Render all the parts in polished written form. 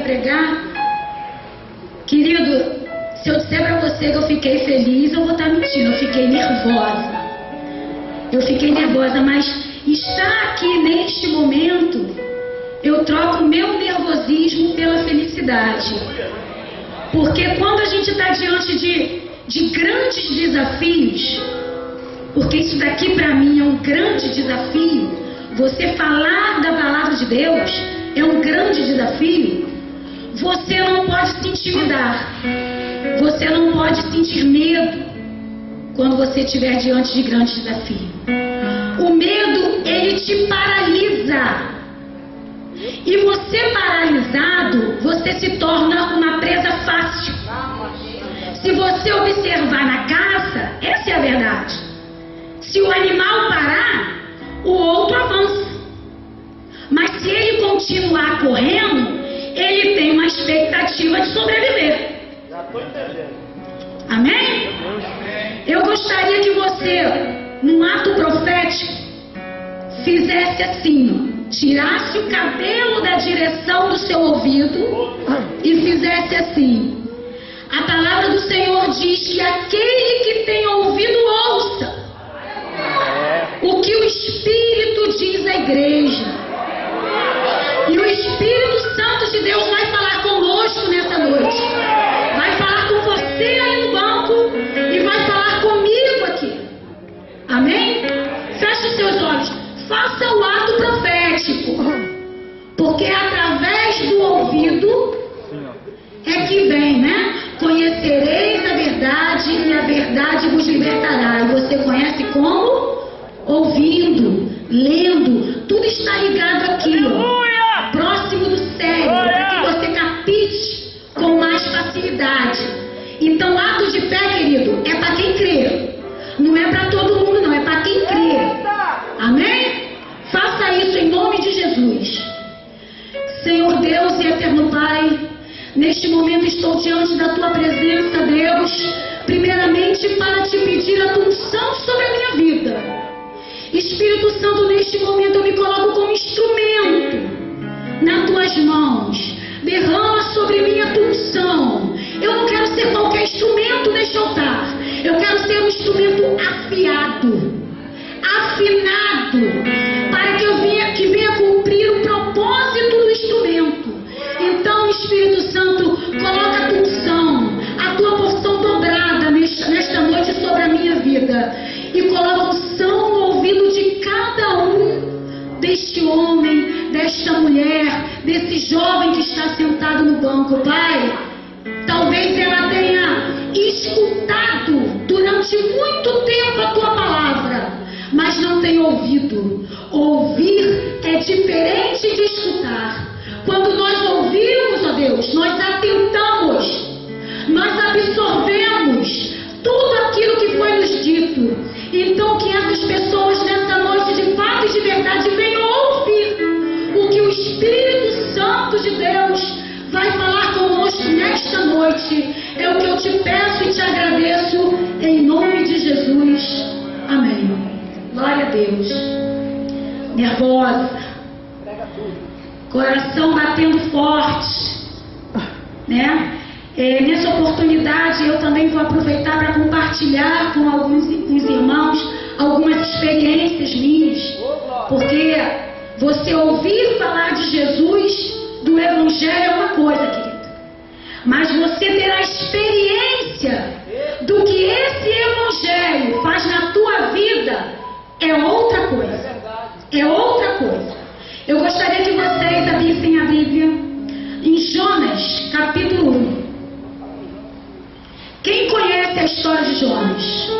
pregar, querido, se eu disser para você que eu fiquei feliz, eu vou estar mentindo. Eu fiquei nervosa, mas estar aqui neste momento, eu troco o meu nervosismo pela felicidade. Porque quando a gente está diante de grandes desafios, porque isso daqui para mim é um grande desafio, você falar da palavra de Deus é um grande desafio. Você não pode se intimidar, você não pode sentir medo quando você estiver diante de grandes desafios. O medo, ele te paralisa. E você paralisado, você se torna uma presa fácil. Se você observar na caça, essa é a verdade. Se o animal parar, o outro avança. Mas se ele continuar correndo, ele tem uma expectativa de sobreviver. Já estou entendendo. Amém? Eu gostaria que você, num ato profético, fizesse assim, tirasse o cabelo da direção do seu ouvido e fizesse assim. A palavra do Senhor diz que aquele que tem ouvido ouça o que o Espírito diz à igreja. E o Espírito Santo de Deus vai falar conosco nessa noite. Vai falar com você aí no banco e vai falar comigo aqui. Amém? Feche os seus olhos. Faça o ato profético. Porque através do ouvido é que vem, né? Conhecereis a verdade e a verdade vos libertará. E você conhece como? Ouvindo, lendo. Tudo está ligado aqui, ó. Próximo do cérebro, para que você capite com mais facilidade. Então, ato de fé, querido, é para quem crê. Não é para todo mundo, não. É para quem crê. Amém? Faça isso em nome de Jesus. Senhor Deus e eterno Pai, neste momento estou diante da Tua presença, Deus, primeiramente para Te pedir a Tua unção sobre a minha vida. Espírito Santo, neste momento eu me coloco como instrumento nas Tuas mãos. Derrama sobre mim a Tua unção. Eu não quero ser qualquer instrumento neste altar. Eu quero ser um instrumento afiado, afinado, para que eu venha cumprir o propósito do instrumento. Então, Espírito Santo, coloca a Tua unção, a Tua porção dobrada nesta noite sobre a minha vida. E coloca a unção no ouvido de cada um deste homem, desta mulher, desse jovem que está sentado no banco. Pai, talvez ela tenha escutado durante muito tempo a Tua palavra, mas não tem ouvido. Ouvir é diferente de escutar. Quando nós ouvimos, ó Deus, nós atentamos, nós absorvemos tudo aquilo que foi nos dito. Então que essas pessoas nessa noite de fato e de verdade venham ouvir o que o Espírito Santo de Deus vai falar conosco nesta noite. É o que eu te peço e te agradeço em nome de Jesus. Amém. Glória a Deus. Nervosa, coração batendo forte, né? Nessa oportunidade eu também vou aproveitar para compartilhar com alguns irmãos algumas experiências minhas, porque você ouvir falar de Jesus, do Evangelho, é uma coisa, querido, mas você ter a experiência do que esse Evangelho faz na tua vida é outra coisa. É outra coisa. Eu gostaria que vocês abrissem a Bíblia em Jonas, capítulo 1. Quem conhece a história de Jonas?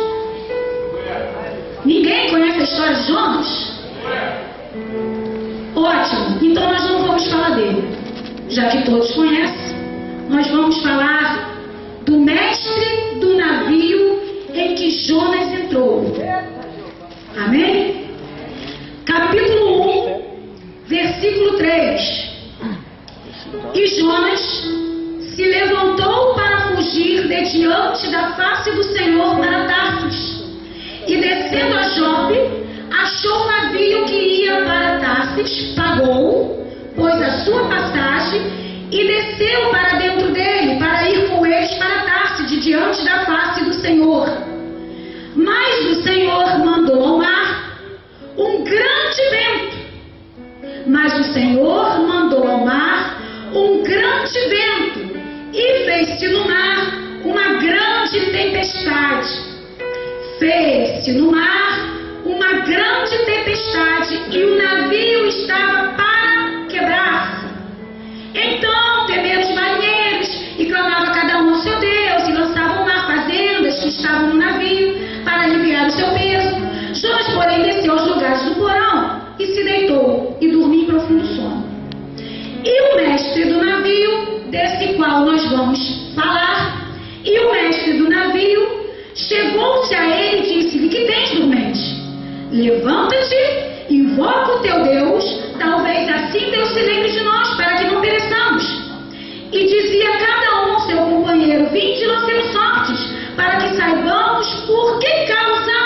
Ninguém conhece a história de Jonas? Ótimo, então nós não vamos falar dele. Já que todos conhecem, nós vamos falar do mestre do navio em que Jonas entrou. Amém? Capítulo 1, versículo 3. E Jonas se levantou para fugir de diante da face do Senhor para Tarsis. E descendo a Jope, achou um navio que ia para Tarsis, pagou, pôs a sua passagem e desceu para dentro dele, para ir com eles para Tarse, de diante da face do Senhor. Mas o Senhor mandou ao mar um grande vento. Mas o Senhor mandou ao mar um grande vento e fez-se no mar uma grande tempestade. Fez-se no mar uma grande tempestade e o navio estava para quebrar-se. Então temeram os marinheiros e clamavam cada um ao seu Deus e lançavam ao mar fazendas que estavam no navio para aliviar o seu peso. Jonas, porém, desceu aos lugares do porão e se deitou e dormiu em profundo sono. E o mestre do navio, desse qual nós vamos falar, e o mestre do navio chegou-se a ele e disse-lhe: que tens, dormente? Levanta-te, invoca o teu Deus, talvez assim Deus se lembre de nós, para que não pereçamos. E dizia cada um ao seu companheiro: vinde e lancemos sortes, para que saibamos por que causa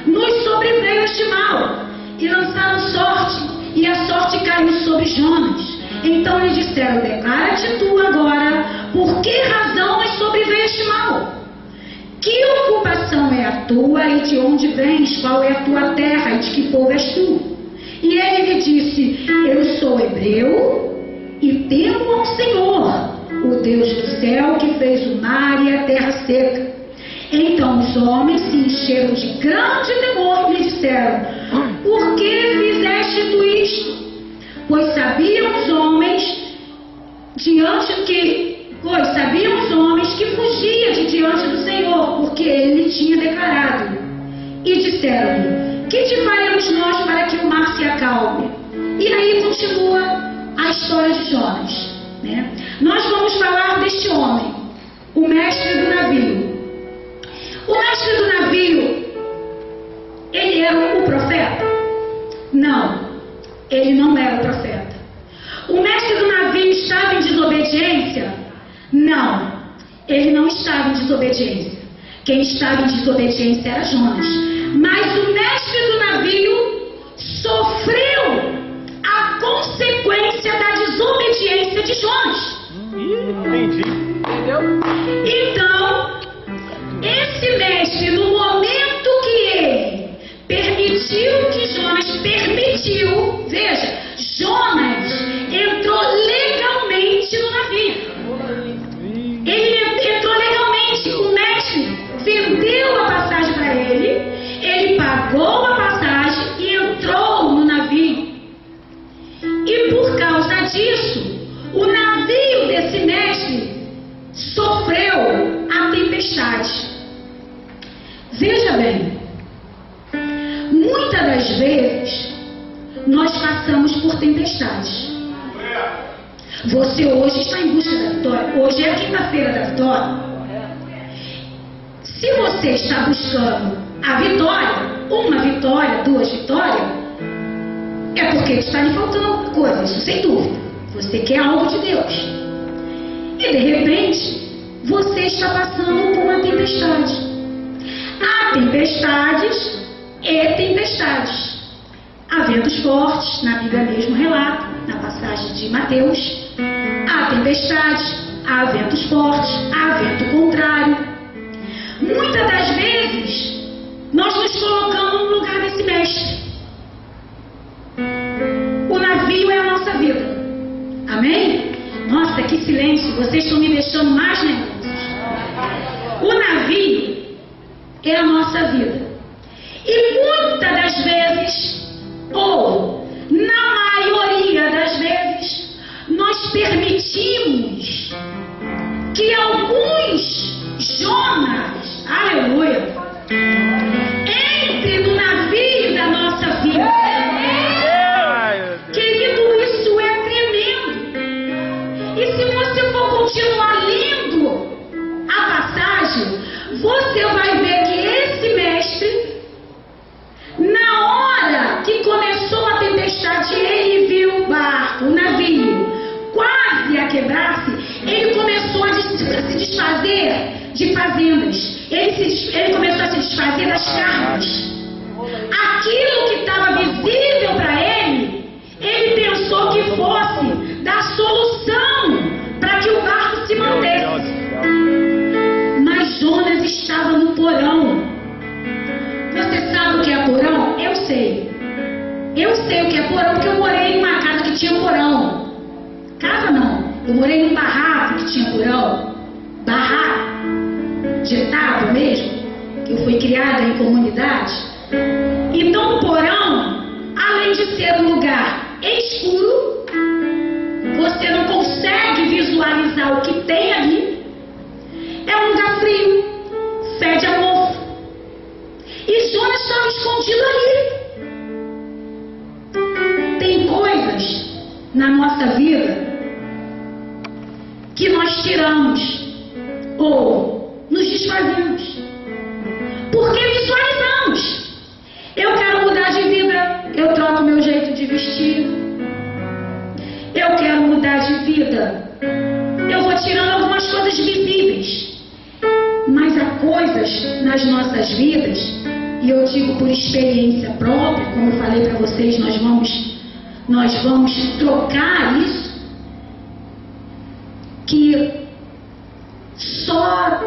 nos sobreveio este mal. E lançaram sorte, e a sorte caiu sobre Jonas. Então lhe disseram: declara-te tu agora, por que razão nos sobreveio este mal? Que ocupação é a tua e de onde vens? Qual é a tua terra e de que povo és tu? E ele lhe disse: eu sou hebreu e temo ao Senhor, o Deus do céu, que fez o mar e a terra seca. Então os homens se encheram de grande temor e lhe disseram: por que fizeste tu isto? Pois sabiam os homens que fugia de diante do Senhor, porque ele lhe tinha declarado. E disseram-lhe: que te faremos nós para que o mar se acalme? E aí continua a história de Jonas, né? Nós vamos falar deste homem, o mestre do navio. O mestre do navio, ele era o profeta? Não, ele não era o profeta. O mestre do navio estava em desobediência? Não, ele não estava em desobediência. Quem estava em desobediência era Jonas. Mas o mestre do navio sofreu a consequência da desobediência de Jonas. Entendi. Entendeu? Então, esse mestre, no momento que ele permitiu que Jonas permitiu, veja, Jonas entrou legalmente no navio. Ele entrou legalmente, o mestre vendeu a passagem para ele, ele pagou a passagem e entrou no navio. E por causa disso, o navio desse mestre sofreu a tempestade. Veja bem, muitas das vezes nós passamos por tempestades. Você hoje está em busca da vitória. Hoje é a quinta-feira da vitória. Se você está buscando a vitória, uma vitória, duas vitórias, é porque está lhe faltando alguma coisa, isso sem dúvida. Você quer algo de Deus. E de repente, você está passando por uma tempestade. Há tempestades e tempestades. Há ventos fortes, na Bíblia mesmo relata, na passagem de Mateus. Há tempestades, há ventos fortes, há vento contrário. Muitas das vezes, nós nos colocamos no lugar desse mestre. O navio é a nossa vida. Amém? Nossa, que silêncio, vocês estão me deixando mais nervosos. O navio é a nossa vida. E muitas das vezes, ou na maioria das vezes, nós permitimos que alguns Jonas, aleluia, entrem no navio da nossa vida. Querido, isso é tremendo. E se você for continuar lendo a passagem, você vai ver que esse mestre, na hora que começou a tempestade, ele viu o barco, o navio, quase a quebrar-se. Ele começou a se desfazer de fazendas. Ele começou a se desfazer das cargas. Aquilo que estava visível para ele, ele pensou que fosse sei. Eu sei o que é porão porque eu morei em uma casa que tinha porão. Casa não. Eu morei num barraco que tinha porão. Barraco. De tábua mesmo. Eu fui criada em comunidade. Então o porão, além de ser um lugar escuro, você não consegue visualizar o que tem ali. É um lugar frio, fede a mofo. E Jonas estava escondido ali. Tem coisas na nossa vida que nós tiramos ou nos desfazemos porque visualizamos. Eu quero mudar de vida, eu troco meu jeito de vestir. Eu quero mudar de vida, eu vou tirando algumas coisas visíveis. Mas há coisas nas nossas vidas, e eu digo por experiência própria, como eu falei para vocês, nós vamos trocar isso, que só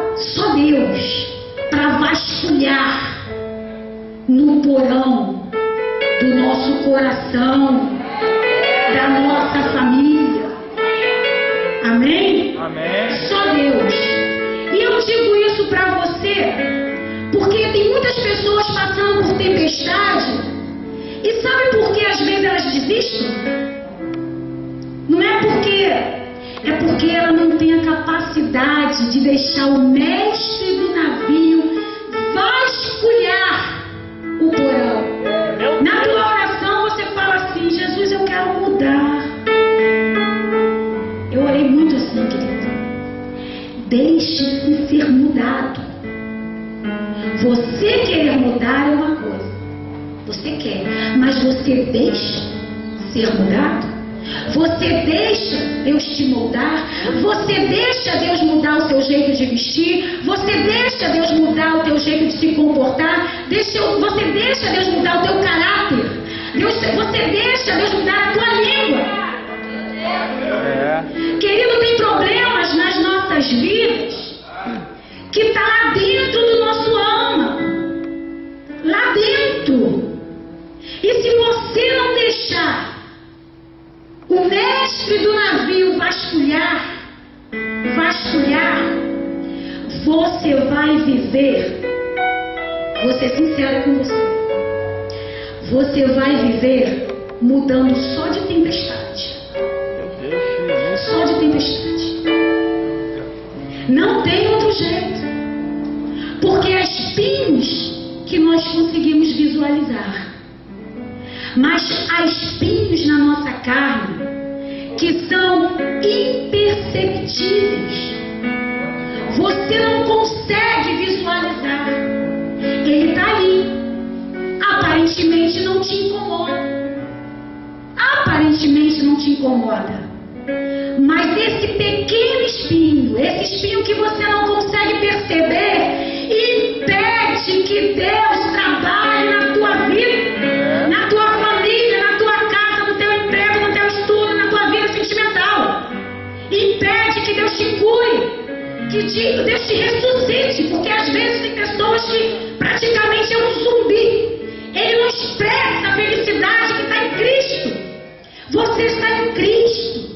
Deus, para vasculhar no porão do nosso coração, da nossa família. Amém? Amém. Só Deus. E eu digo isso para você porque tem muitas pessoas passando por tempestade. E sabe por que às vezes elas desistem? Não é porque ela não tem a capacidade de deixar o mestre do navio vasculhar o porão. Na tua oração você fala assim: Jesus, eu quero mudar. Eu orei muito assim, querido. Deixe-se ser mudado. Você querer mudar é uma coisa. Você quer, mas você deixa ser mudado? Você deixa Deus te moldar? Você deixa Deus mudar o seu jeito de vestir? Você deixa Deus mudar o teu jeito de se comportar? Você deixa Deus mudar o teu caráter? Você deixa Deus mudar a tua língua? Querido, tem problemas nas nossas vidas que está lá dentro do nosso alma. Lá dentro. E se você não deixar o mestre do navio vasculhar, você vai viver, vou ser sincera com você vai viver mudando só de tempestade. Só de tempestade. Não tem outro jeito. Porque há espinhos que nós conseguimos visualizar. Mas há espinhos na nossa carne que são imperceptíveis. Você não consegue visualizar. Ele está ali. Aparentemente não te incomoda. Aparentemente não te incomoda. Mas esse pequeno espinho, esse espinho que você não consegue perceber, impede que Deus trabalhe na tua vida, na tua família, na tua casa, no teu emprego, no teu estudo, na tua vida sentimental. Impede que Deus te cure, que Deus te ressuscite, porque às vezes tem pessoas que praticamente é um zumbi. Ele não expressa a felicidade que está em Cristo. Você está em Cristo.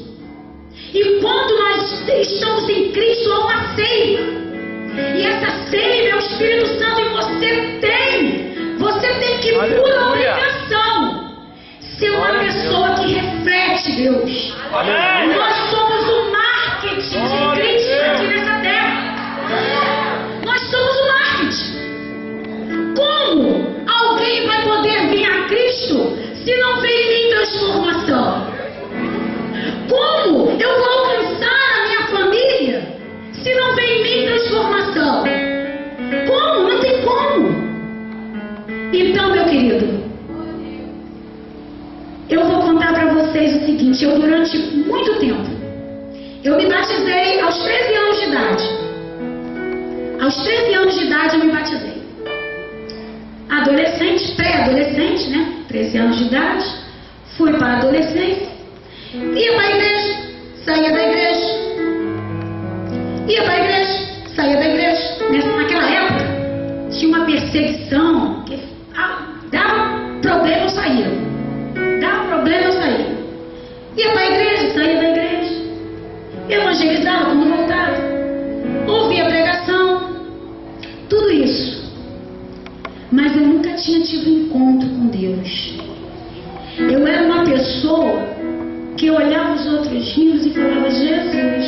E quando nós estamos em Cristo, há uma seiva. E essa seiva é o Espírito Santo e você tem que, por obrigação, ser uma pessoa que reflete Deus. Nós somos o marketing de Cristo aqui nessa terra. Nós somos o marketing. Como alguém vai poder vir a Cristo se não vem em mim transformação? Como eu vou alcançar a minha família se não vem em mim transformação? Como? Não tem como. Então, meu querido, eu vou contar para vocês o seguinte. Eu, durante muito tempo, eu me batizei aos 13 anos de idade. Aos 13 anos de idade eu me batizei. Adolescente, pré-adolescente, né? 13 anos de idade. Fui para a adolescência. Ia para a igreja, saía da igreja. Ia para a igreja, saía da igreja. Naquela época, tinha uma perseguição que dava problema evangelizava quando voltava, ouvia pregação, tudo isso. Mas eu nunca tinha tido um encontro com Deus. Eu era uma pessoa que olhava os outros rios e falava: Jesus,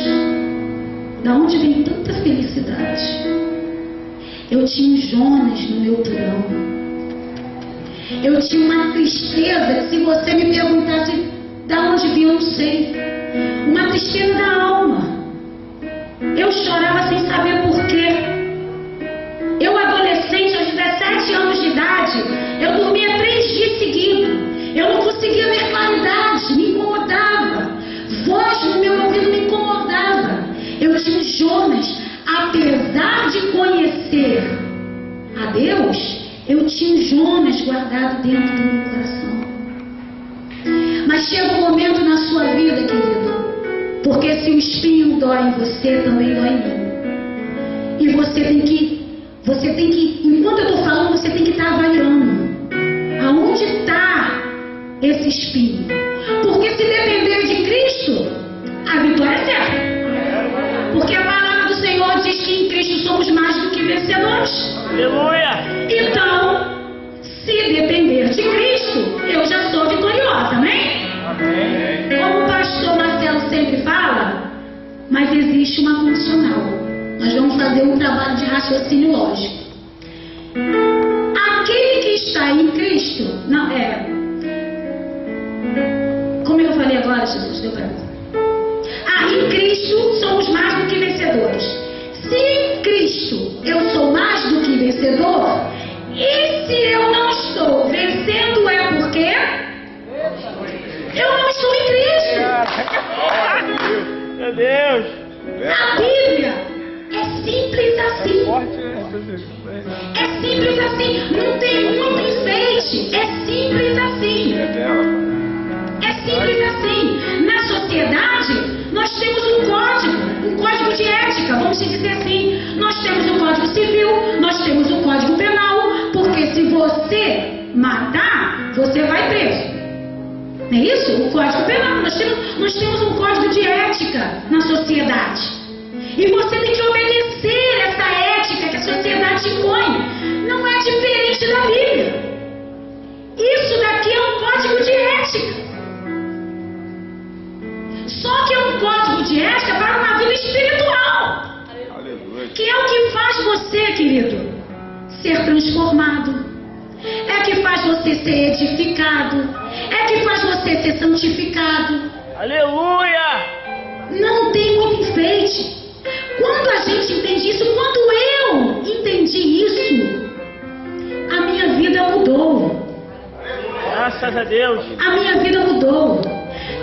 da onde vem tanta felicidade? Eu tinha Jonas no meu porão. Eu tinha uma tristeza que, se você me perguntasse da onde vinha, eu não sei. Uma tristeza da alma. Eu chorava sem saber porquê. Eu, adolescente, aos 17 anos de idade, eu dormia 3 dias seguidos. Eu não conseguia ver claridade, me incomodava. Voz no meu ouvido me incomodava. Eu tinha Jonas. Apesar de conhecer a Deus, eu tinha Jonas guardado dentro do meu coração. Mas chega um momento na sua vida, querido, porque se o espinho dói em você, também dói em mim. E você tem que, enquanto eu estou falando, você tem que estar avaliando aonde está esse espinho. Porque se depender de Cristo, a vitória é certa. Porque a palavra do Senhor diz que em Cristo somos mais do que vencedores. Aleluia! Então, se depender de Cristo, eu já sou vitoriosa, amém? Amém. Como o pastor Marcelo sempre fala, mas existe uma condicional. Nós vamos fazer um trabalho de raciocínio lógico. Aquele que está em Cristo, não é. Como eu falei agora, Jesus, deu para mim. Em Cristo somos mais do que vencedores. Se em Cristo eu sou mais do que vencedor, e se eu não estou vencendo, é porque eu não estou em Cristo. Meu Deus! A Bíblia é simples assim. É simples assim. Não tem muito enfeite. É simples assim. É simples assim. Na sociedade, nós temos um código de ética, vamos dizer assim. Nós temos o Código Civil, nós temos o Código Penal, porque se você matar, você vai preso. Não é isso? O Código Penal. Nós temos um código de ética na sociedade. E você tem que obedecer essa ética que a sociedade impõe. Não é diferente da Bíblia. Isso daqui é um código de ética. Só que é um código de ética para uma vida espiritual. Aleluia. Que é o que faz você, querido, ser transformado. É que faz você ser edificado. É que faz você ser santificado. Aleluia! Não tem muito enfeite. Quando a gente entende isso, quando eu entendi isso, a minha vida mudou. Graças a Deus. A minha vida mudou.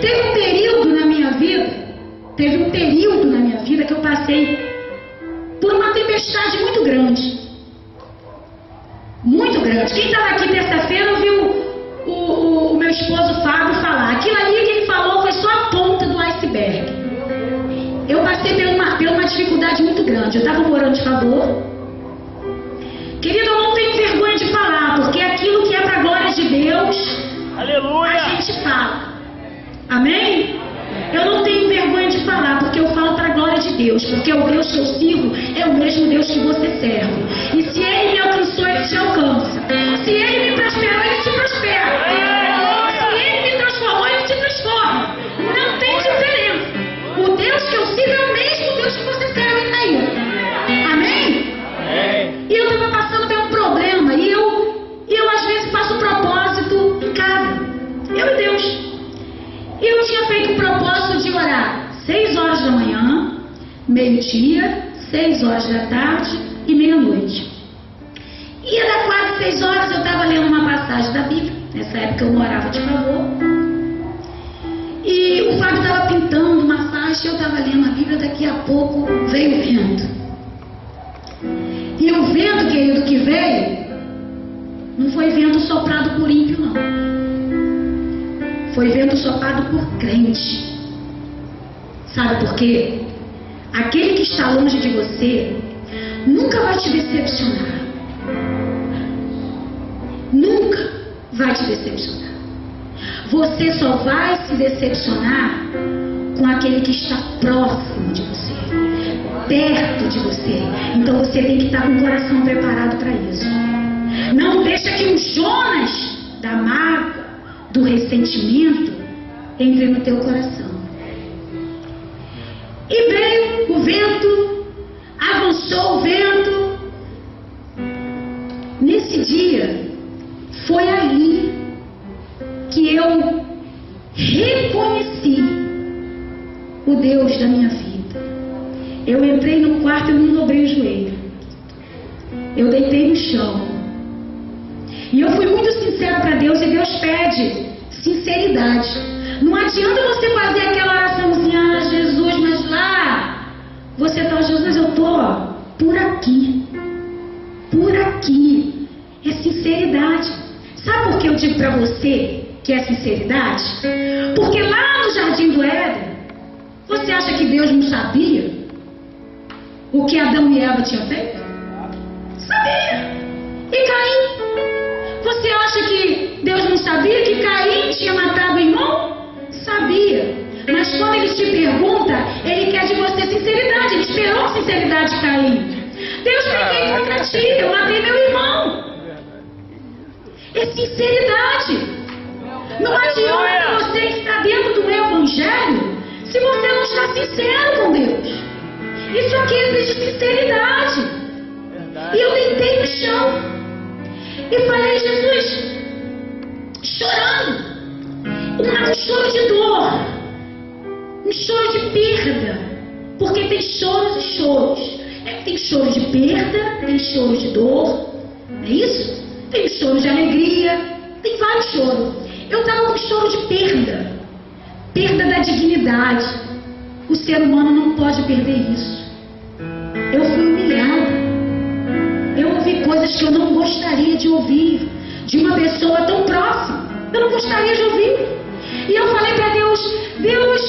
Teve um período na minha vida que eu passei por uma tempestade muito grande. Muito grande. Quem estava aqui terça-feira ouviu o meu esposo Fábio falar. Aquilo ali que ele falou foi só a ponta do iceberg. Eu passei por uma dificuldade muito grande. Eu estava morando de favor. Querido, eu não tenho vergonha de falar, porque aquilo que é para a glória de Deus, aleluia, a gente fala. Amém? Eu não tenho vergonha de falar, porque eu falo para a glória de Deus, porque o Deus que eu sirvo é o mesmo Deus que você serve. E se Ele me alcançou, Ele te alcança. Se Ele me prosperou, Ele te prospera. Se Ele me transformou, Ele te transforma. Não tem diferença. O Deus que eu sirvo é o mesmo Deus que você serve, tá aí. Amém? E eu estava passando por um problema, e eu às vezes faço propósito em casa. Eu e Deus. Eu tinha feito o propósito de orar 6 horas da manhã, meio-dia, 6 horas da tarde e meia-noite. E era quase 6 horas, eu estava lendo uma passagem da Bíblia. Nessa época eu morava de favor. E o Fábio estava pintando uma faixa, eu estava lendo a Bíblia, daqui a pouco veio o vento. E o vento, querido, que veio, não foi vento soprado por ímpio, não. Foi vento soprado por crente. Sabe por quê? Aquele que está longe de você nunca vai te decepcionar. Nunca vai te decepcionar. Você só vai se decepcionar com aquele que está próximo de você, perto de você. Então você tem que estar com o coração preparado para isso. Não deixa que o Jonas da mágoa, do ressentimento, entre no teu coração. E veio o vento, avançou o vento. Nesse dia, foi ali que eu reconheci o Deus da minha vida. Eu entrei no quarto e não dobrei o joelho. Eu deitei no chão. E eu fui muito sincera para Deus, e Deus pede sinceridade. Não adianta você fazer aquela oraçãozinha, ah, Jesus, mas lá você fala, Jesus, eu tô por aqui. Por aqui. É sinceridade. Sabe por que eu digo para você que é sinceridade? Porque lá no Jardim do Éden, você acha que Deus não sabia o que Adão e Eva tinham feito? Sabia. E Caim? Você acha que Deus não sabia que Caim tinha matado o irmão? Sabia. Mas quando ele te pergunta, ele quer de você sinceridade. Ele esperou sinceridade de Caim. Deus, peguei contra ti, eu matei meu irmão. É sinceridade. Não adianta você que está dentro do Evangelho se você não está sincero com Deus. Isso aqui exige sinceridade. E eu deitei no chão e falei, Jesus, chorando, um choro de dor, um choro de perda, porque tem choros e choros. Tem choro de perda, tem choro de dor, não é isso? Tem choro de alegria, tem vários choros. Eu estava com choro de perda, perda da dignidade. O ser humano não pode perder isso. Eu fui humilhada. Eu ouvi coisas que eu não gostaria de ouvir de uma pessoa tão próxima. Eu não gostaria de ouvir. E eu falei para Deus, Deus,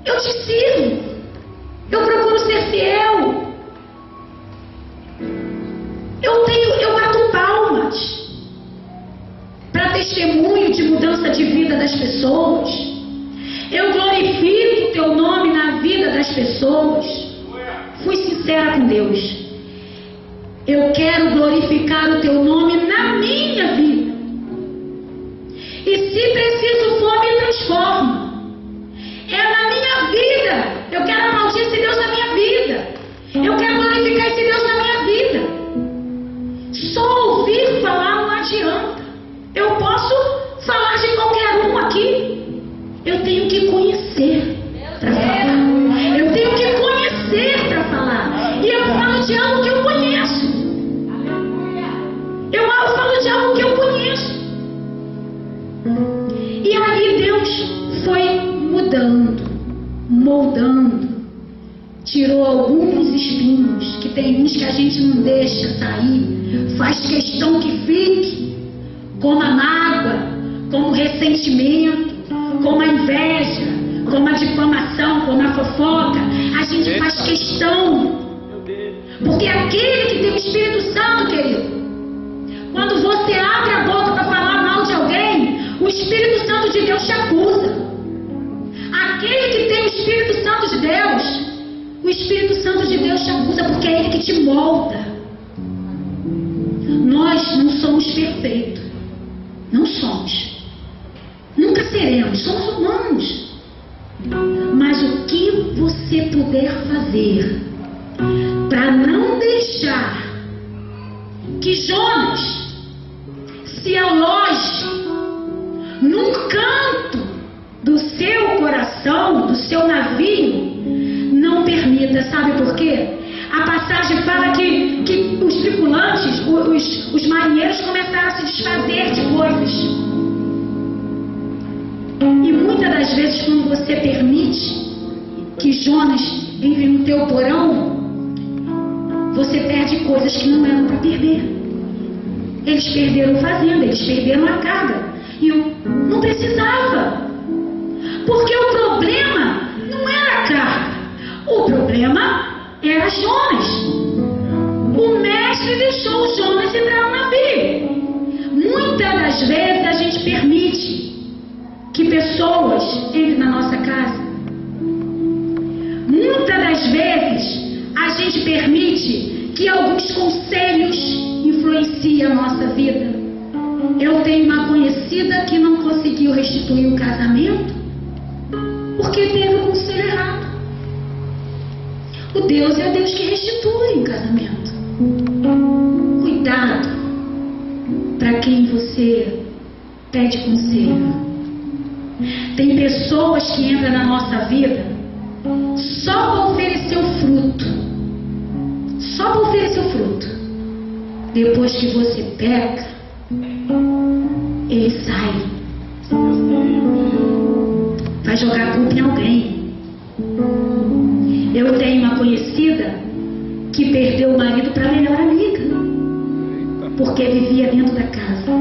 eu te sirvo. Eu procuro ser fiel. Eu bato palmas para testemunho de mudança de vida das pessoas. Eu glorifico o teu nome na vida das pessoas. Fui sincera com Deus. Eu quero glorificar o teu nome na minha vida. E se preciso for, me transforma. É na minha vida. Eu quero amaldiçoar esse Deus na minha vida. Eu quero glorificar esse Deus na minha vida. Só ouvir falar não adianta. Eu posso falar de qualquer um aqui. Eu tenho que conhecer para falar. Eu tenho que conhecer para falar. E eu falo de algo que eu conheço. Eu falo de algo que eu conheço. E aí Deus foi mudando, moldando. Tirou alguns espinhos, que tem uns que a gente não deixa sair. Faz questão que fique. Como a mágoa, como o ressentimento, como a inveja, como a difamação, como a fofoca. A gente faz questão. Porque aquele que tem o Espírito Santo, querido, quando você abre a boca para falar mal de alguém, o Espírito Santo de Deus te acusa. Aquele que tem o Espírito Santo de Deus, o Espírito Santo de Deus te acusa, porque é Ele que te molda. Nós não somos perfeitos. Não somos. Nunca seremos. Somos humanos. Mas o que você puder fazer para não deixar que Jonas se aloje num canto do seu coração, do seu navio, não permita. Sabe por quê? A passagem fala que os tripulantes, os marinheiros começaram a se desfazer de coisas. E muitas das vezes, quando você permite que Jonas entre no teu porão, você perde coisas que não eram para perder. Eles perderam fazenda, eles perderam a carga. E não precisava. Porque o problema não era a carga. O problema era Jonas. O mestre deixou Jonas entrar no navio. Muitas das vezes a gente permite que pessoas entrem na gente permite que alguns conselhos influenciem a nossa vida. Eu tenho uma conhecida que não conseguiu restituir o casamento porque teve um conselho errado. O Deus é Deus que restitui o casamento. Cuidado para quem você pede conselho. Tem pessoas que entram na nossa vida só para oferecer o fruto. Só para oferecer o fruto. Depois que você peca, ele sai. Vai jogar a culpa em alguém. Eu tenho uma conhecida que perdeu o marido para a melhor amiga, porque vivia dentro da casa.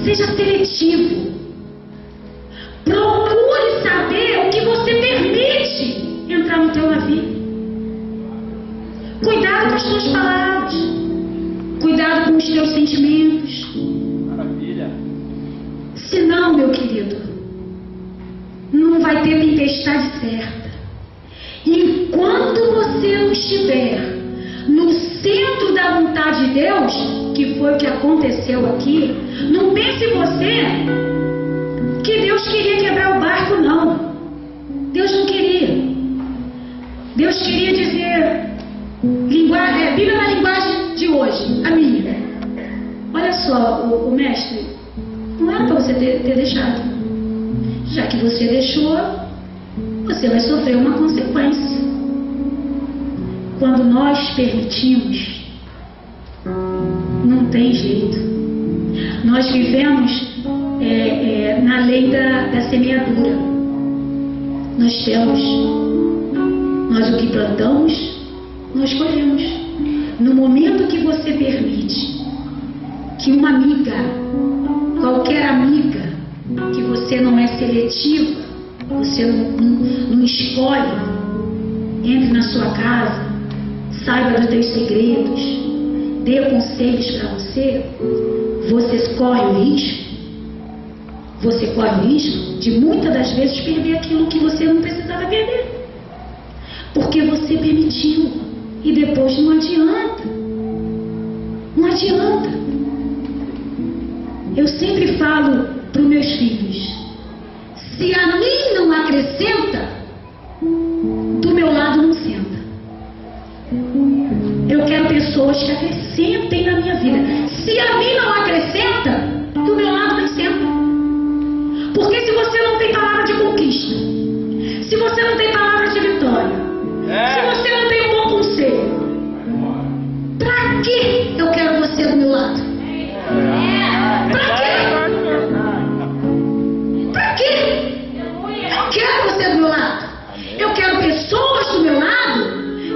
Seja seletivo. Procure saber o que você permite entrar no teu navio. Cuidado com as tuas palavras. Cuidado com os teus sentimentos. Maravilha. Senão, meu querido, não vai ter tempestade certa. Enquanto você não estiver no centro da vontade de Deus, que foi o que aconteceu aqui, não pense você que Deus queria quebrar o barco, não. Deus não queria. Deus queria dizer, Bíblia na linguagem de hoje, a minha. Olha só, o mestre, não era para você ter deixado. Já que você deixou, você vai sofrer uma consequência. Quando nós permitimos, não tem jeito. Nós vivemos na lei da semeadura. Nós o que plantamos, nós colhemos. No momento que você permite que uma amiga, qualquer amiga, que você não é seletivo, você não escolhe, entre na sua casa, saiba dos teus segredos, dê conselhos para você, você corre o risco. Você corre o risco de muitas das vezes perder aquilo que você não precisava perder. Porque você permitiu. E depois não adianta. Não adianta. Eu sempre falo para os meus filhos: se a mim não acrescenta, do meu lado não senta. Eu quero pessoas que acrescentem na minha vida. Se a mim não acrescenta, do meu lado não senta. Porque se você não tem palavra de conquista, se você não tem palavra de vitória, se você não tem um bom conselho, pra que eu quero você do meu lado? Pra quê? Pra quê? Eu quero você do meu lado. Eu quero pessoas do meu lado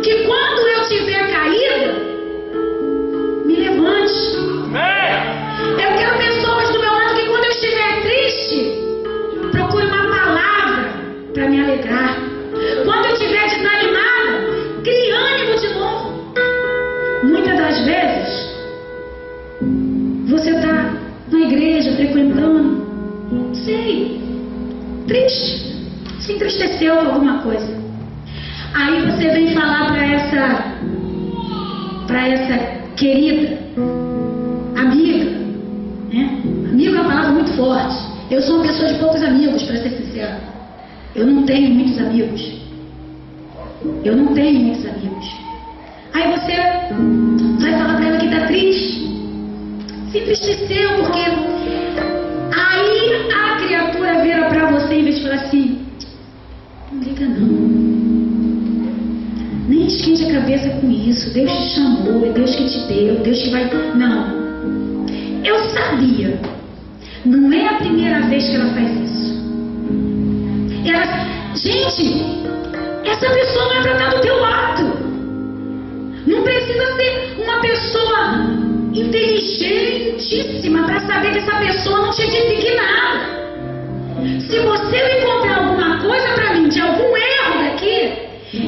que quando eu tiver caída, me levante. Eu quero pessoas do meu lado que quando eu estiver triste, procure uma palavra para me alegrar. Quando eu estiver desanimada, crie ânimo de novo. Muitas das vezes, você está na igreja frequentando, sei, triste, se entristeceu com alguma coisa. Aí você vem falar para essa querida amiga, né? Amigo é uma palavra muito forte. Eu sou uma pessoa de poucos amigos, para ser sincera. Eu não tenho muitos amigos. Aí você vai falar para ela que está triste. Se entristeceu porque aí a criatura vira para você em vez de falar assim: não liga não. Nem esquente a cabeça com isso. Deus te chamou, é Deus que te deu, Deus que vai... Não. Eu sabia. Não é a primeira vez que ela faz isso. Gente, essa pessoa não é para estar do teu lado. Não precisa ser uma pessoa inteligentíssima para saber que essa pessoa não te edifica nada. Se você encontrar alguma coisa para mim, de algum erro daqui,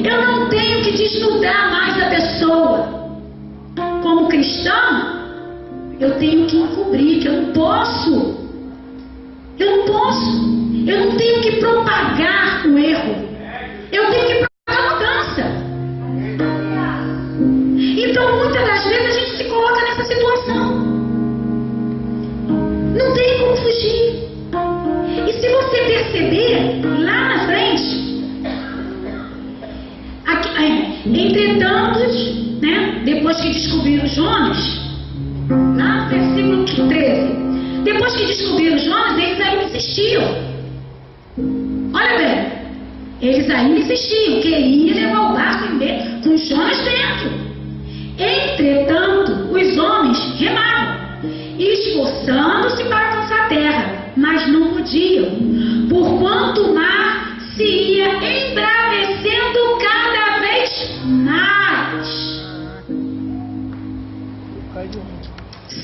eu não tenho que desnudar mais a pessoa. Como cristã, eu tenho que encobrir, que eu não posso. Eu não tenho que propagar o erro. Eu tenho que propagar a mudança. Jonas, lá no versículo 13, depois que descobriram Jonas, eles ainda insistiam. Olha bem, eles ainda insistiam, queriam levar o barco com Jonas dentro. Entretanto, os homens remavam, esforçando-se para alcançar a terra, mas não podiam, porquanto o mar se ia embravecendo cada vez mais.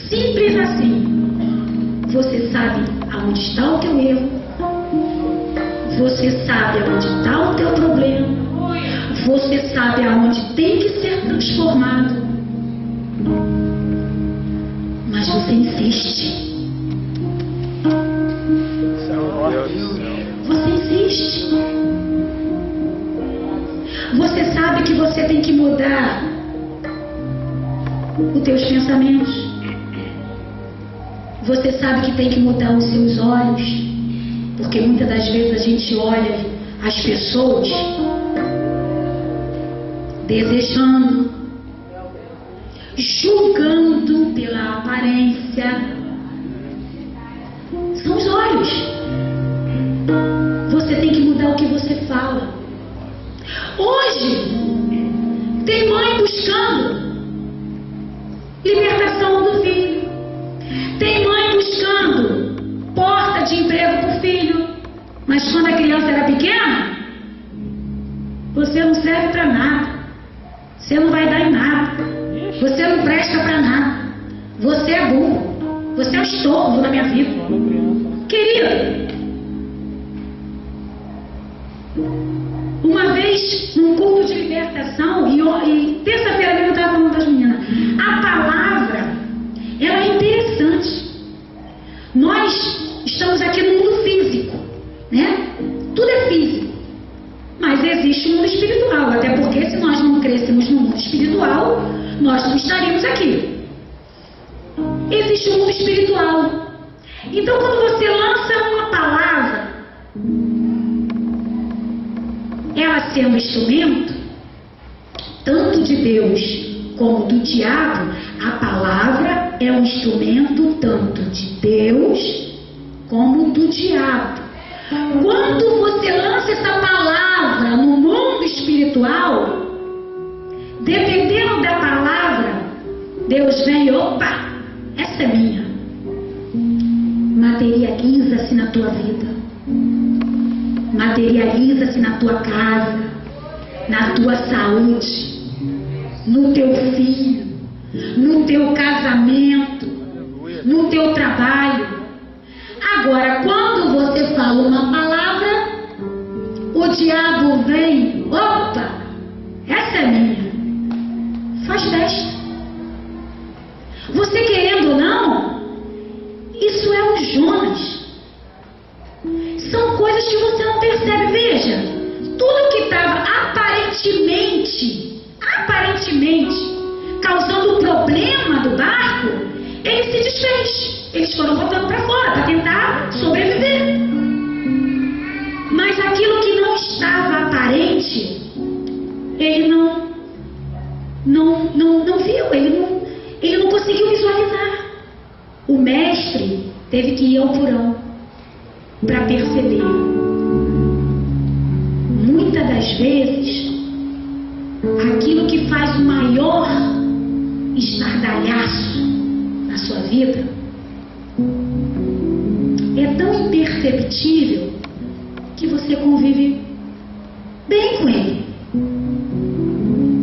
Simples assim. Você sabe aonde está o teu erro, você sabe aonde está o teu problema, você sabe aonde tem que ser transformado, mas você insiste. Você insiste. Você sabe que você tem que mudar os teus pensamentos. Você sabe que tem que mudar os seus olhos, porque muitas das vezes a gente olha as pessoas desejando, julgando pela aparência. São os olhos. Você tem que mudar o que você fala. Hoje tem mãe buscando libertação do filho. Tem mãe buscando porta de emprego para o filho. Mas quando a criança era pequena, você não serve para nada. Você não vai dar em nada. Você não presta para nada. Você é burro. Você é um estorvo na minha vida. Querido, uma vez num culto de libertação, e terça-feira eu estava falando das meninas, a palavra, ela é interessante. Nós estamos aqui no mundo físico, né? Tudo é físico, mas existe um mundo espiritual, até porque se nós não crescemos no mundo espiritual, nós não estaríamos aqui. Existe um mundo espiritual. Então quando você lança uma palavra, ela sendo instrumento tanto de Deus como do diabo, a palavra é um instrumento tanto de Deus como do diabo. Quando você lança essa palavra no mundo espiritual, dependendo da palavra, Deus vem, opa, essa é minha. Materializa-se na tua vida. Materializa-se na tua casa, na tua saúde, no teu filho, no teu casamento, no teu trabalho. Agora, quando você fala uma palavra, o diabo vem, opa, essa é minha. Faz teste. Você querendo ou não, isso é um Jonas. São coisas que você não percebe. Veja, tudo que estava aparentemente causando o problema do barco, ele se desfez. Eles foram botando para fora para tentar sobreviver. Mas aquilo que não estava aparente, ele não viu, ele não conseguiu visualizar. O mestre teve que ir ao porão para perceber. Muitas das vezes, aquilo que faz o maior estardalhaço na sua vida é tão imperceptível que você convive bem com ele.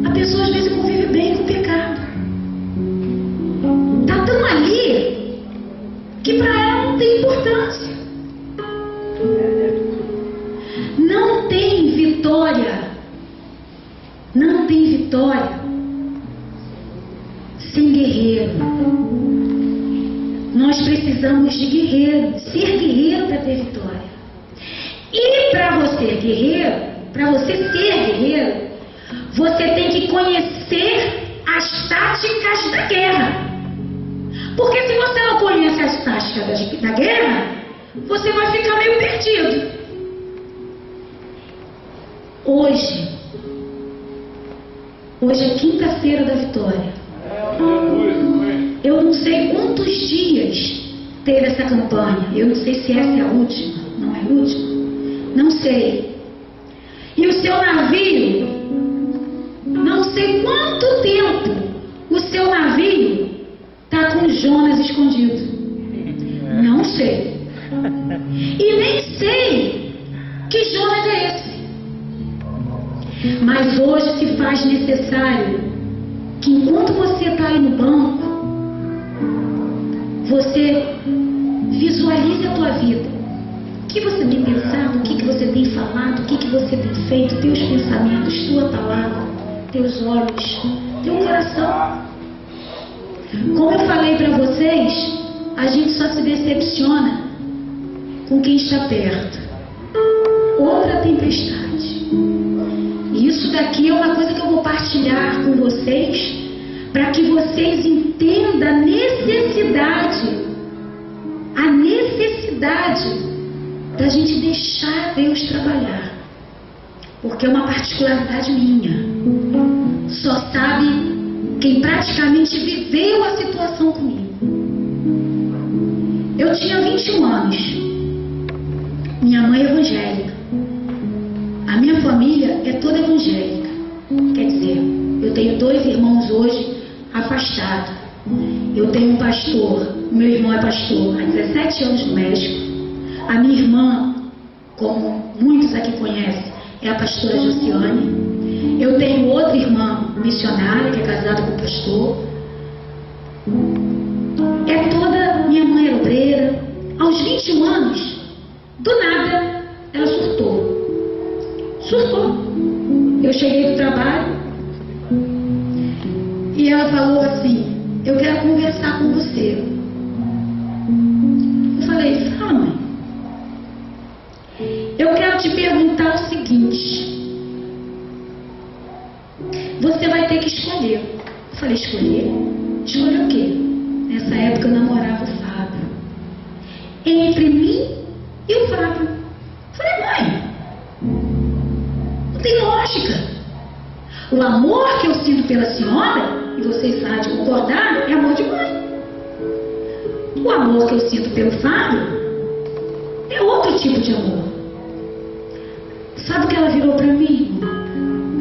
A pessoa às vezes convive bem com o pecado. Está tão ali que para ela não tem importância. Não tem vitória. Não tem vitória sem guerreiro. Nós precisamos de guerreiro, ser guerreiro para ter vitória. E para você guerreiro, para você ser guerreiro, você tem que conhecer as táticas da guerra. Porque se você não conhece as táticas da guerra, você vai ficar meio perdido. Hoje é quinta-feira da vitória. Eu não sei quantos dias teve essa campanha. Eu não sei se essa é a última. Não é a última? Não sei. E o seu navio, não sei quanto tempo o seu navio está com Jonas escondido. Não sei. E nem sei que Jonas é esse. Mas hoje se faz necessário que enquanto você está aí no banco, você visualize a tua vida. O que você tem pensado, o que você tem falado, o que você tem feito, teus pensamentos, tua palavra, teus olhos, teu coração. Como eu falei para vocês, a gente só se decepciona com quem está perto. Outra tempestade. E isso daqui é uma coisa que eu vou partilhar com vocês, para que vocês entendam a necessidade da gente deixar Deus trabalhar. Porque é uma particularidade minha. Só sabe quem praticamente viveu a situação comigo. Eu tinha 21 anos. Minha mãe é evangélica. A minha família é toda evangélica. Quer dizer, eu tenho 2 irmãos hoje afastados. Eu tenho um pastor, meu irmão é pastor há 17 anos no México. A minha irmã, como muitos aqui conhecem, é a pastora Josiane. Eu tenho outra irmã missionária, que é casada com o pastor. É toda, minha mãe era obreira. Aos 21 anos, do nada, ela surtou. Eu cheguei do trabalho e ela falou assim: eu quero conversar com você. Eu falei: fala, mãe. Eu quero te perguntar o seguinte: você vai ter que escolher. Eu falei: escolher? Escolher o quê? Nessa época eu namorava o Fábio. Entre mim e o Fábio. Eu falei: mãe, não tem lógica. O amor que eu sinto pela senhora, e vocês sabem de concordar, é amor de mãe. O amor que eu sinto pelo Fábio é outro tipo de amor. Sabe o que ela virou para mim?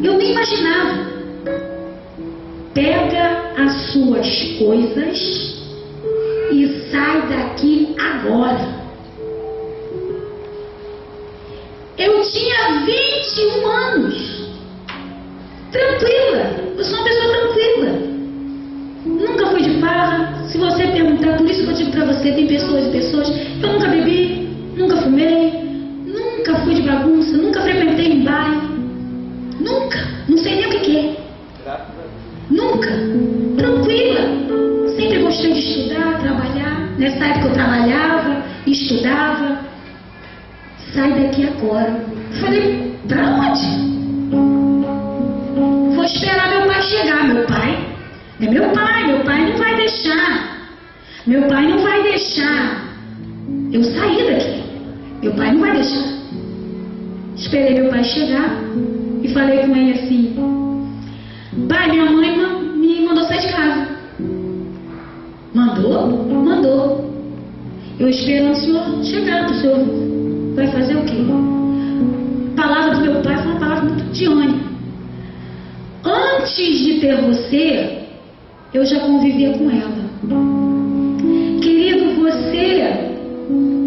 Eu nem imaginava. Pega as suas coisas e sai daqui agora. Eu tinha 21 anos. Tranquila. Eu sou uma pessoa tranquila. Nunca fui de farra. Se você perguntar, por isso que eu digo pra você, tem pessoas e pessoas. Eu nunca bebi, nunca fumei, nunca fui de bagunça, nunca frequentei um baile. Nunca. Não sei nem o que é. Nunca. Tranquila. Sempre gostei de estudar, trabalhar. Nessa época eu trabalhava, estudava. Sai daqui agora. Falei: pra onde? Vou esperar meu pai chegar. Meu pai é meu pai não vai deixar. Meu pai não vai deixar eu sair daqui. Meu pai não vai deixar. Esperei meu pai chegar e falei com ele assim: pai, minha mãe me mandou sair de casa. Mandou. Eu esperando o senhor chegar. O senhor vai fazer o quê? A palavra do meu pai foi uma palavra muito de ânimo. Antes de ter você, eu já convivia com ela. Querido, você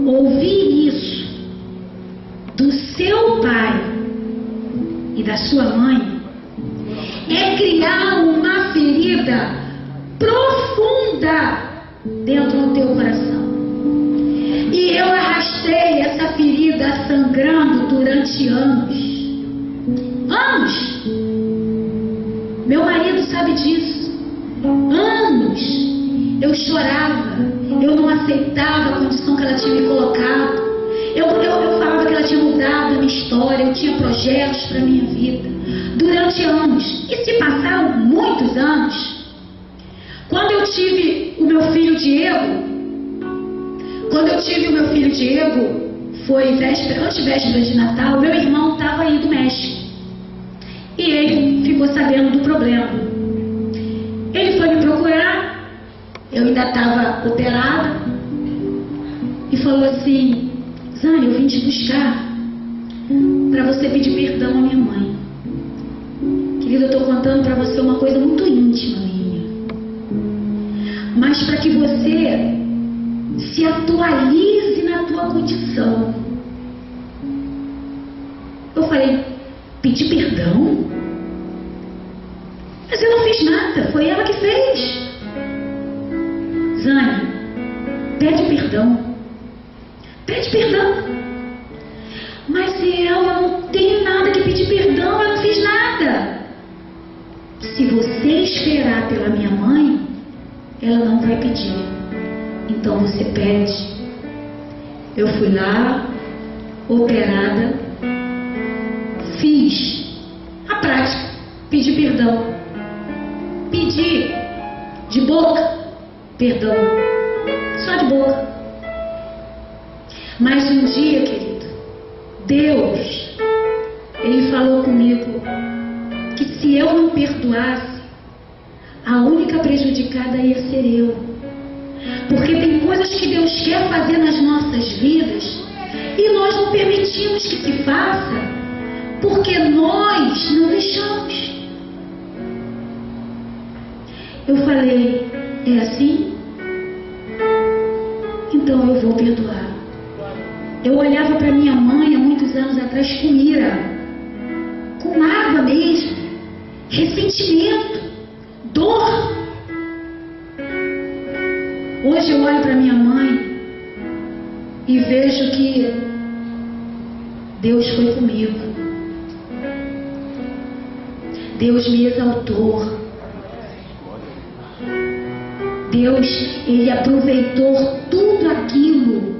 ouvir isso do seu pai e da sua mãe é criar uma ferida profunda dentro do teu coração. E eu arrastei essa ferida sangrando durante anos. Meu marido sabe disso. Anos. Eu chorava. Eu não aceitava a condição que ela tinha me colocado. Eu falava que ela tinha mudado a minha história. Eu tinha projetos para a minha vida. Durante anos. E se passaram muitos anos. Quando eu tive o meu filho Diego, foi antevéspera de Natal, meu irmão estava aí do México. E ele ficou sabendo do problema. Ele foi me procurar assim: Zane, eu vim te buscar para você pedir perdão à minha mãe. Querido, eu estou contando para você uma coisa muito íntima minha, mas para que você se atualize na tua condição. Eu falei: pedir perdão? Mas eu não fiz nada, foi ela que fez. Zane, pede perdão. Pede perdão. Mas se eu não tenho nada que pedir perdão, eu não fiz nada. Se você esperar pela minha mãe, ela não vai pedir. Então você pede. Eu fui lá, operada, fiz a prática, pedi perdão. Pedi de boca perdão, só de boca. Mas um dia, querido, Deus, Ele falou comigo que se eu não perdoasse, a única prejudicada ia ser eu. Porque tem coisas que Deus quer fazer nas nossas vidas e nós não permitimos que se faça, porque nós não deixamos. Eu falei: é assim? Então eu vou perdoar. Eu olhava para minha mãe há muitos anos atrás com ira, com mágoa mesmo, ressentimento, dor. Hoje eu olho para minha mãe e vejo que Deus foi comigo. Deus me exaltou. Deus, Ele aproveitou tudo aquilo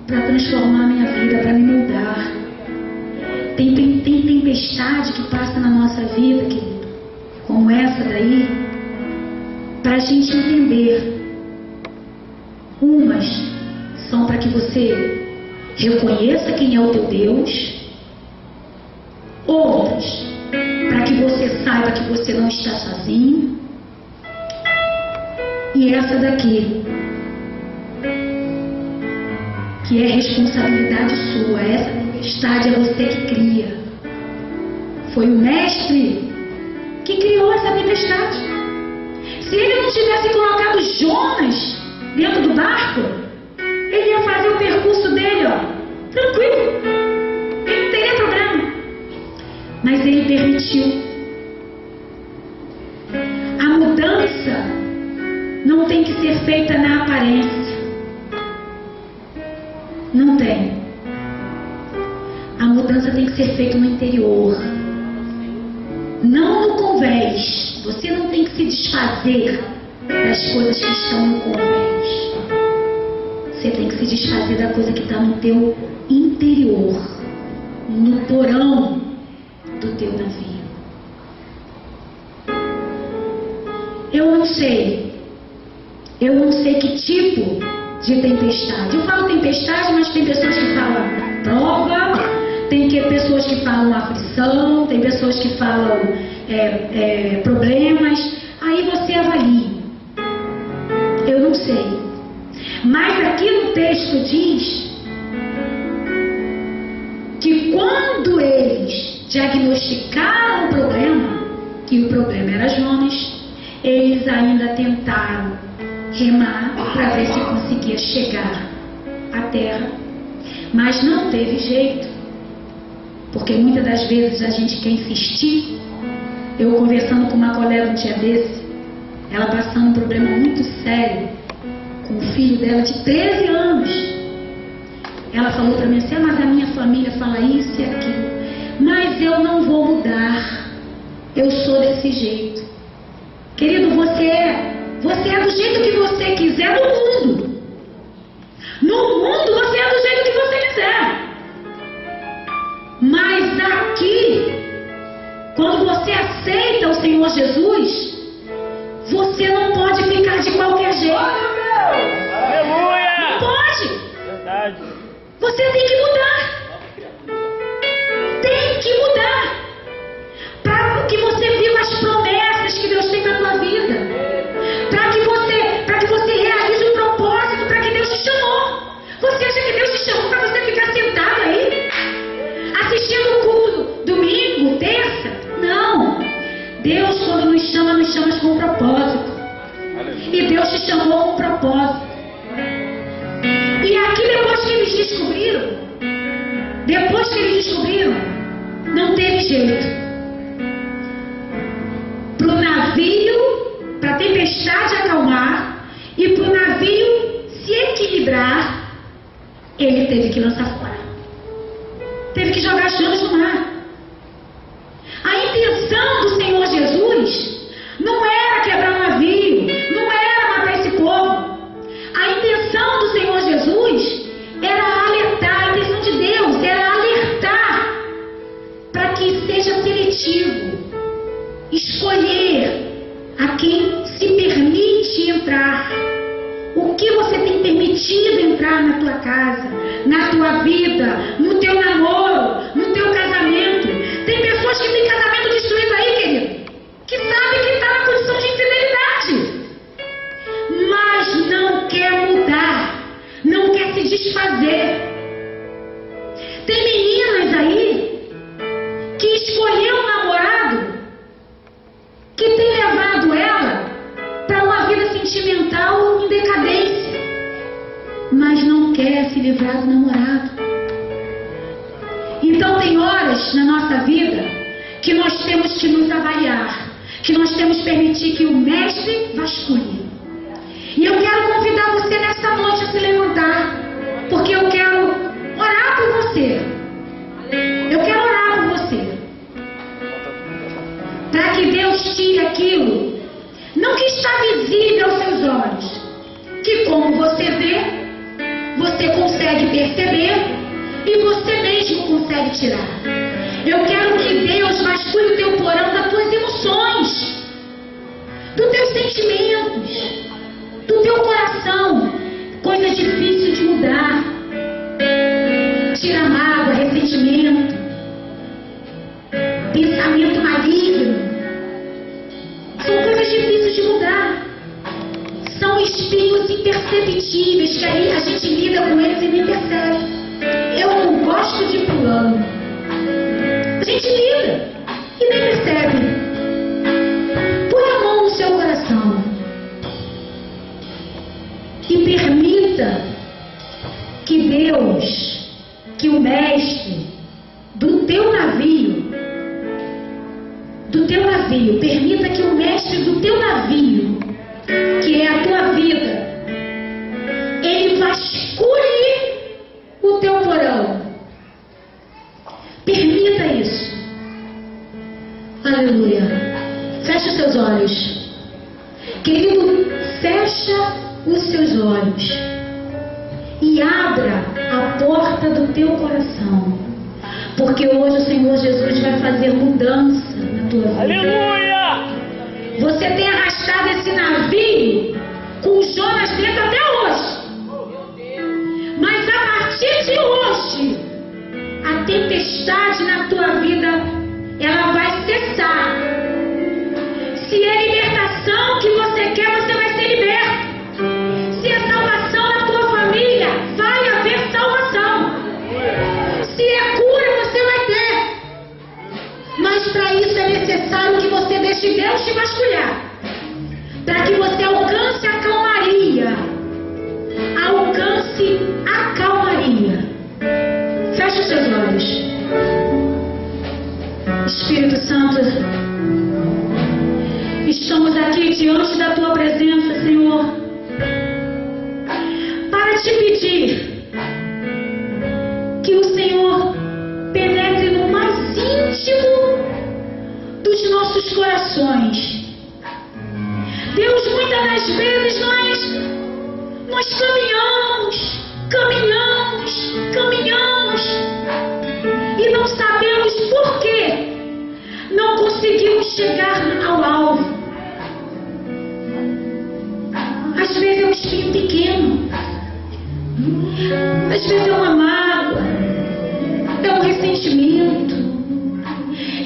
para transformar a minha vida, para me mudar. Tem tempestade que passa na nossa vida, querido, como essa daí, para a gente entender. Umas são para que você reconheça quem é o teu Deus, outras para que você saiba que você não está sozinho, e essa daqui, que é responsabilidade sua. Essa tempestade é você que cria. Foi o mestre que criou essa tempestade. Se ele não tivesse colocado Jonas dentro do barco, ele ia fazer o percurso dele, ó, tranquilo. Ele não teria problema. Mas ele permitiu. A mudança não tem que ser feita na aparência. Não tem. A mudança tem que ser feita no interior. Não no convés. Você não tem que se desfazer das coisas que estão no convés. Você tem que se desfazer da coisa que está no teu interior, no porão do teu navio. Eu não sei que tipo de tempestade. Eu falo tempestade, mas tem pessoas que falam prova, tem pessoas que falam aflição, tem pessoas que falam problemas. Aí você avalia. Eu não sei. Mas aqui no texto diz que quando eles diagnosticaram o problema, que o problema era Jonas, eles ainda tentaram remar para ver se conseguia chegar à terra, mas não teve jeito, porque muitas das vezes a gente quer insistir. Eu conversando com uma colega um dia desse, ela passando um problema muito sério com o filho dela de 13 anos. Ela falou para mim assim: mas a minha família fala isso e aquilo, mas eu não vou mudar, eu sou desse jeito. Querido, você é do jeito que você quiser no mundo. No mundo você é do jeito que você quiser. Mas aqui, quando você aceita o Senhor Jesus, você não pode ficar de qualquer jeito. Aleluia! Não pode. Verdade. Você tem que mudar. Tem que mudar. Para que você viva as promessas que Deus tem na tua vida. Para que você realize o propósito para que Deus te chamou. Você acha que culto domingo, terça. Não. Deus, quando nos chama com um propósito. E Deus te chamou com um propósito. E aqui, depois que eles descobriram, não teve jeito. Para o navio, para a tempestade acalmar e para o navio se equilibrar, ele teve que lançar fora. Teve que jogar as chamas no mar. A intenção do Senhor Jesus não era quebrar o navio, não era matar esse povo. A intenção do Senhor Jesus era alertar, a intenção de Deus era alertar para que seja seletivo, escolher a quem se permite entrar. O que você tem permitido entrar na tua casa, na tua vida, no teu namoro, no teu casamento. Tem pessoas que têm casamento destruído aí, querido, que sabem que está na condição de infidelidade, mas não quer mudar, não quer se desfazer. Tem meninas aí que escolheu um namorado que tem levado ela para uma vida sentimental em decadência, mas não quer se livrar do namorado. Então tem horas na nossa vida que nós temos que nos avaliar, que nós temos que permitir que o mestre vasculhe. E eu quero convidar você nesta noite a se levantar, porque eu quero orar por você. Eu quero orar por você, para que Deus tire aquilo, não que está visível aos seus olhos, que como você vê, você consegue perceber e você mesmo consegue tirar. Eu quero que Deus vasculhe o teu porão das tuas emoções, dos teus sentimentos, do teu coração, coisa difícil de mudar. Tira mágoa, ressentimento, pensamento maligno. São coisas difíceis de mudar. São espinhos imperceptíveis que aí a gente lida com eles e nem percebe. Eu não gosto de fulano. A gente lida e nem percebe. Põe a mão no seu coração e permita que Deus, que o mestre do teu navio, permita que o mestre do teu navio, que é a tua vida, ele vasculhe o teu porão. Permita isso. Aleluia. Feche os seus olhos. Querido, fecha os seus olhos e abra a porta do teu coração, porque hoje o Senhor Jesus vai fazer mudança na tua vida. Aleluia! Você tem arrastado esse navio com Jonas dentro até hoje, mas a partir de hoje a tempestade na tua vida, ela vai cessar. Se é libertação que você quer, você vai ser liberto. Se é salvação na tua família, vai haver salvação. Se é cura, você vai ter. Mas para isso é necessário que você deixe Deus te vasculhar, para que você alcance a calmaria. Alcance a calmaria. Feche os seus olhos. Espírito Santo, estamos aqui diante da tua presença, Senhor, para te pedir que o Senhor penetre no mais íntimo dos nossos corações. Deus, muitas das vezes nós caminhamos e não sabemos por que não conseguimos chegar ao alvo. Às vezes é um espinho pequeno, às vezes é uma mágoa, é um ressentimento,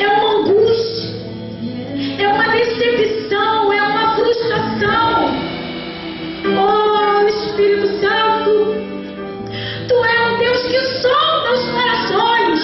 é uma angústia, é uma decepção, é uma frustração. Oh, Espírito Santo, Tu és o Deus que sonda os corações.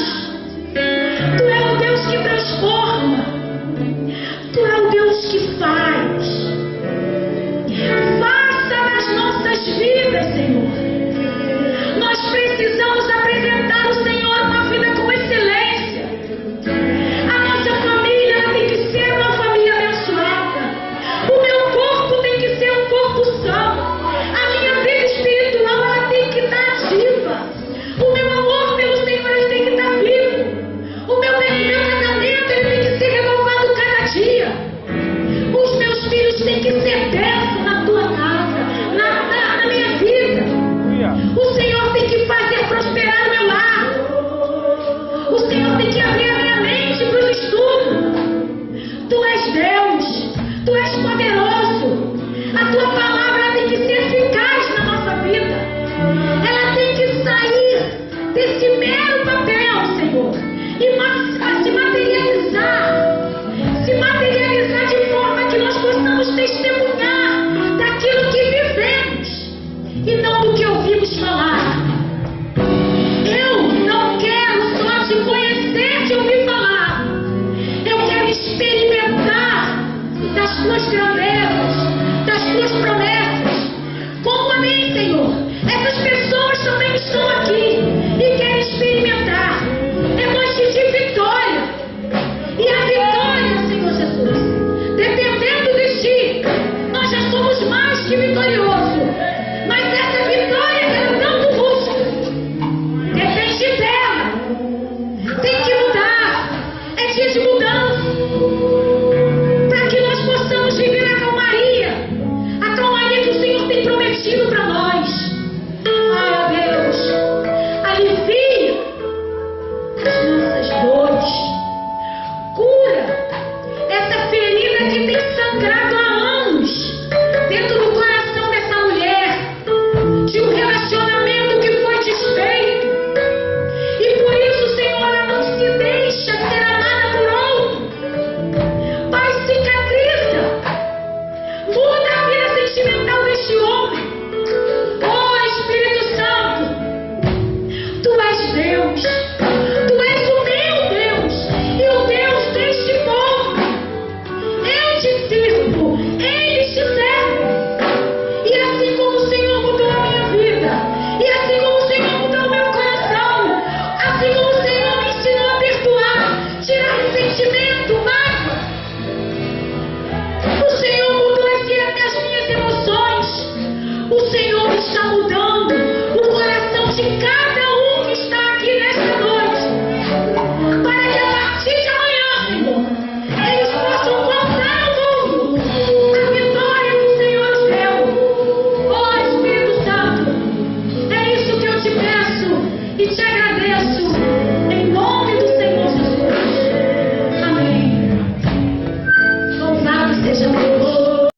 tuas grandezas, das tuas promessas.